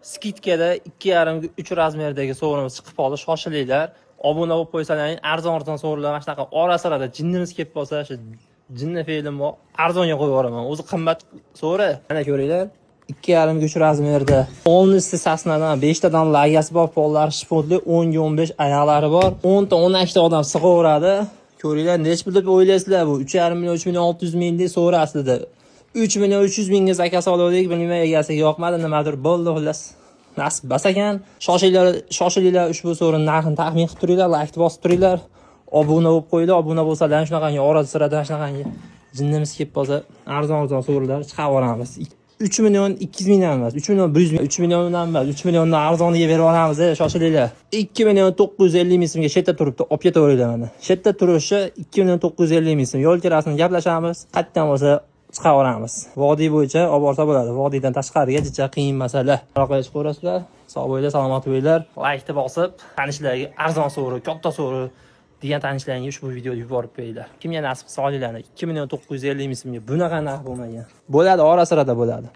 Skidkada 2,5-3 razmerdagi sovrinimiz chiqib qoldi. Shoshilinglar. Obuna bo'lib qo'ysalaring, arzon sovrinlar mana shunaqa ora-sirada jinnimiz kelib qolsa, shu jinni film bor, arzonga qo'yib yuboraman. O'zi qimmat so'ra. Mana ko'ringlar. 2,5-3 razmerda 10 sasnadan 5 tadan lagasi bor, pollari shpotli, 10-15 oyoqlari bor. 10 ta 12 ta odam sig'averadi. Ko'ringlar, nech pul deb o'ylaysizlar bu? 3,5 million, 3 million 600 ming deb so'ra aslida. 3 million 300 mingga zakaz oldik, bilmayman egasiga yoqmadi, nimadir bo'ldi xullas. Nasib bas ekan. Shoshilinglar ushbu so'rin narxini taxmin qilib turinglar, like bosib turinglar. Obuna bo'lib qo'yinglar, obuna bo'lsalar shunaqangi ora-sirada shunaqangi jinnimiz kelib qolsa, arzon so'rinlar chiqarib 3 million 200 mingdan emas, 3 million 100 ming, 3 milliondan emas, 3 milliondan arzoniga berib olamiz, shoshilinglar. 2 million 950 ming so'mga chetda turibdi, olib ketaveringlar mana. Chetda turishi 2 million 950 ming so'm. Yo'l kirasini gaplashamiz, qayerdan bo'lsa chiqaveramiz. Vodiy bo'yicha olib borsa bo'ladi. Vodiydan tashqariga jicha qiyin masala. Aloqa qilib ko'rasizlar. Sog' bo'linglar, salomat bo'linglar. Like bosib, tanishlarga arzon so'ri, katta so'ri degan tanishlarga ushbu videoni yuborib qo'yinglar. Kimga nasib qilsa olinglar. 2 million 950 ming so'mga bunaqa narx bo'lmagan. Bo'ladi, ora-sirada bo'ladi.